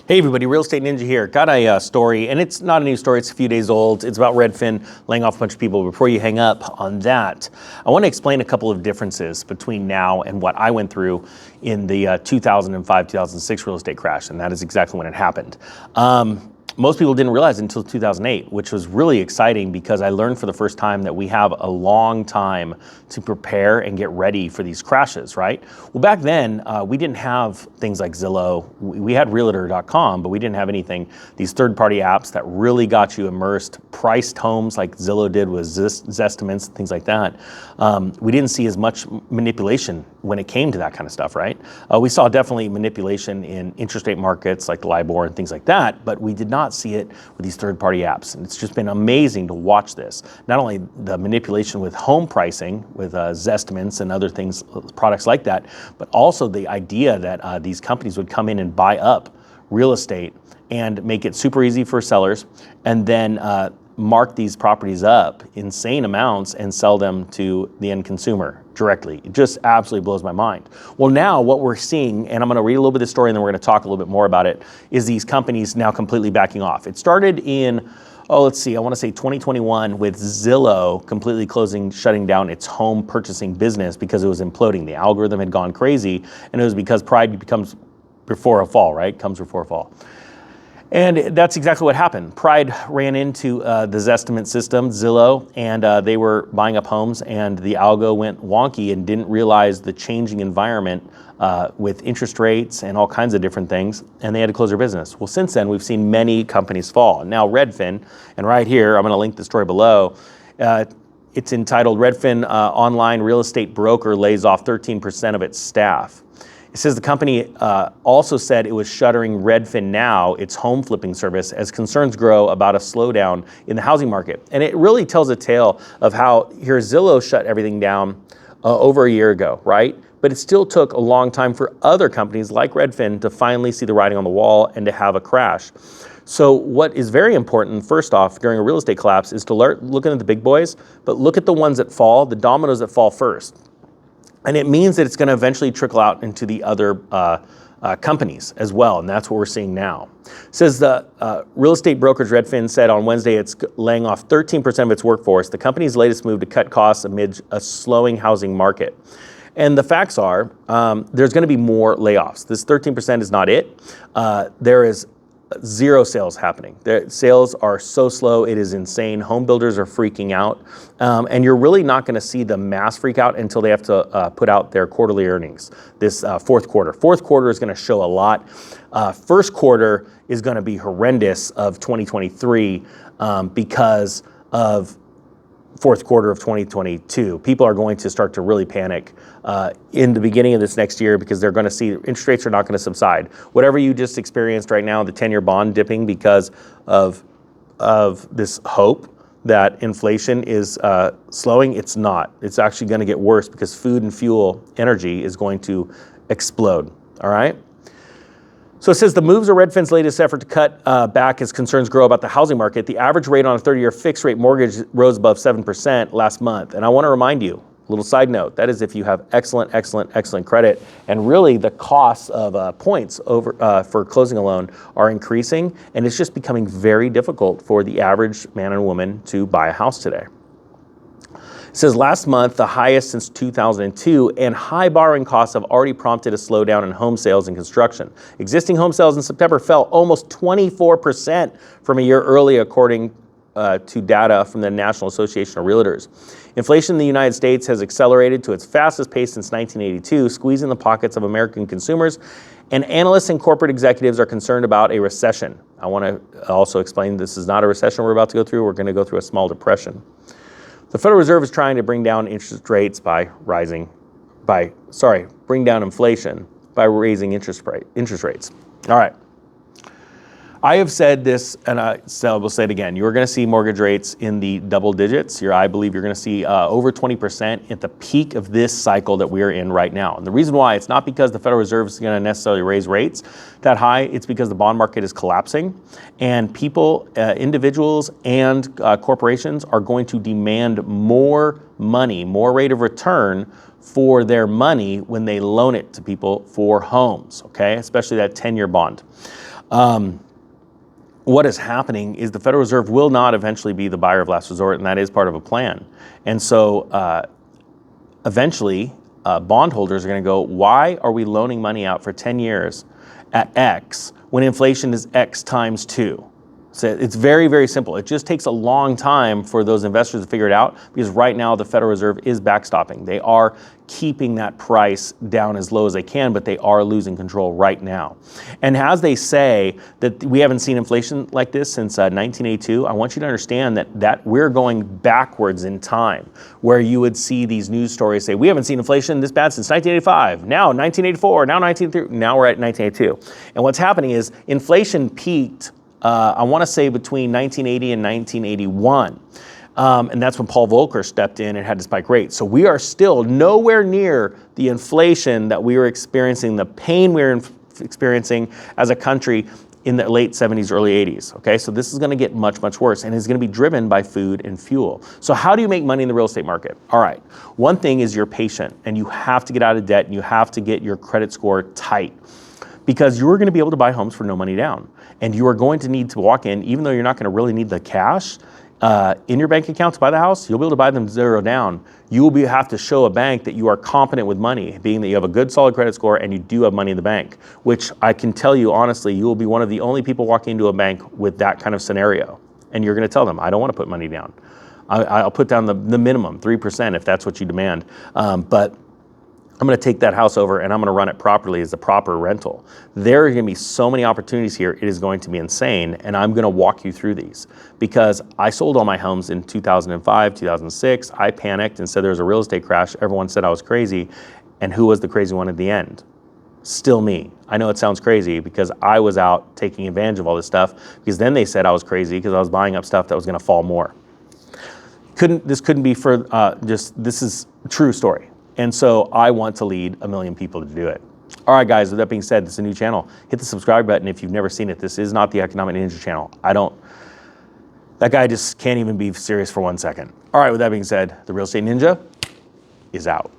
Hey everybody, Real Estate Ninja here. Got a story, and it's not a new story, it's a few days old. It's about Redfin laying off a bunch of people. Before you hang up on that, I want to explain a couple of differences between now and what I went through in the 2005-2006 real estate crash, and that is exactly when it happened. Most people didn't realize it until 2008, which was really exciting because I learned for the first time that we have a long time to prepare and get ready for these crashes, right? Well, back then, we didn't have things like Zillow. We had Realtor.com, but we didn't have anything, these third-party apps that really got you immersed, priced homes like Zillow did with Zestimates, things like that. We didn't see as much manipulation when it came to that kind of stuff, right? We saw definitely manipulation in interest rate markets like LIBOR and things like that, but we did not see it with these third-party apps. And it's just been amazing to watch this. Not only the manipulation with home pricing, with Zestimates and other things, products like that, but also the idea that these companies would come in and buy up real estate and make it super easy for sellers, and then mark these properties up insane amounts and sell them to the end consumer directly. It just absolutely blows my mind. Well, now what we're seeing, and I'm going to read a little bit of the story and then we're going to talk a little bit more about it, is these companies now completely backing off. It started in, I want to say 2021 with Zillow completely shutting down its home purchasing business because it was imploding. The algorithm had gone crazy, and it was because pride comes before a fall, right? Comes before a fall. And that's exactly what happened. Pride ran into the Zestimate system, Zillow, and they were buying up homes, and the algo went wonky and didn't realize the changing environment with interest rates and all kinds of different things, and they had to close their business. Well, since then, we've seen many companies fall. Now, Redfin, and right here, I'm going to link the story below, it's entitled Redfin Online Real Estate Broker Lays Off 13% of its staff. It says the company also said it was shuttering Redfin Now, its home flipping service, as concerns grow about a slowdown in the housing market. And it really tells a tale of how here Zillow shut everything down over a year ago, right? But it still took a long time for other companies like Redfin to finally see the writing on the wall and to have a crash. So what is very important, first off, during a real estate collapse is to look at the big boys, but look at the ones that fall, the dominoes that fall first. And it means that it's going to eventually trickle out into the other companies as well, and that's what we're seeing now. It says the real estate brokerage Redfin said on Wednesday it's laying off 13% of its workforce, the company's latest move to cut costs amid a slowing housing market. And the facts are, there's going to be more layoffs. This 13% is not it. There is zero sales happening. The sales are so slow, it is insane. Home builders are freaking out. And you're really not going to see the mass freak out until they have to put out their quarterly earnings, this fourth quarter. Fourth quarter is going to show a lot. First quarter is going to be horrendous of 2023 because of fourth quarter of 2022. People are going to start to really panic in the beginning of this next year because they're going to see interest rates are not going to subside. Whatever you just experienced right now, the 10-year bond dipping because of this hope that inflation is slowing, it's not. It's actually going to get worse because food and fuel energy is going to explode, all right? So it says the moves are Redfin's latest effort to cut back as concerns grow about the housing market. The average rate on a 30-year fixed rate mortgage rose above 7% last month. And I want to remind you, a little side note, that is if you have excellent credit, and really the costs of points for closing a loan are increasing, and it's just becoming very difficult for the average man and woman to buy a house today. It says last month, the highest since 2002, and high borrowing costs have already prompted a slowdown in home sales and construction. Existing home sales in September fell almost 24% from a year earlier, according to data from the National Association of Realtors. Inflation in the United States has accelerated to its fastest pace since 1982, squeezing the pockets of American consumers, and analysts and corporate executives are concerned about a recession. I want to also explain this is not a recession we're about to go through. We're going to go through a small depression. The Federal Reserve is trying to bring down interest rates bring down inflation by raising interest rates. All right. I have said this, and I will say it again. You're going to see mortgage rates in the double digits. I believe you're going to see over 20% at the peak of this cycle that we are in right now. And the reason why, it's not because the Federal Reserve is going to necessarily raise rates that high. It's because the bond market is collapsing, and people, individuals and corporations are going to demand more money, more rate of return for their money when they loan it to people for homes, okay? Especially that 10-year bond. What is happening is the Federal Reserve will not eventually be the buyer of last resort, and that is part of a plan. And so eventually, bondholders are going to go, why are we loaning money out for 10 years at X when inflation is X times 2? So it's very, very simple. It just takes a long time for those investors to figure it out, because right now the Federal Reserve is backstopping. They are keeping that price down as low as they can, but they are losing control right now. And as they say that we haven't seen inflation like this since 1982, I want you to understand that we're going backwards in time, where you would see these news stories say, we haven't seen inflation this bad since 1985, now 1984, now 1983, now we're at 1982. And what's happening is inflation peaked I want to say between 1980 and 1981. And that's when Paul Volcker stepped in and had to spike rates. So we are still nowhere near the inflation that we were experiencing, the pain we were experiencing as a country in the late 70s, early 80s. Okay, so this is going to get much, much worse, and it's going to be driven by food and fuel. So how do you make money in the real estate market? All right, one thing is you're patient, and you have to get out of debt, and you have to get your credit score tight, because you're going to be able to buy homes for no money down. And you are going to need to walk in, even though you're not going to really need the cash in your bank account to buy the house, you'll be able to buy them zero down. You will have to show a bank that you are competent with money, being that you have a good solid credit score and you do have money in the bank, which I can tell you honestly, you will be one of the only people walking into a bank with that kind of scenario. And you're going to tell them, I don't want to put money down. I'll put down the minimum, 3%, if that's what you demand. But I'm going to take that house over and I'm going to run it properly as a proper rental. There are going to be so many opportunities here. It is going to be insane. And I'm going to walk you through these, because I sold all my homes in 2005, 2006. I panicked and said there was a real estate crash. Everyone said I was crazy. And who was the crazy one at the end? Still me. I know it sounds crazy, because I was out taking advantage of all this stuff, because then they said I was crazy because I was buying up stuff that was going to fall more. This couldn't be for this is a true story. And so I want to lead 1 million people to do it. All right, guys, with that being said, this is a new channel. Hit the subscribe button if you've never seen it. This is not the Economic Ninja channel. That guy just can't even be serious for 1 second. All right, with that being said, the Real Estate Ninja is out.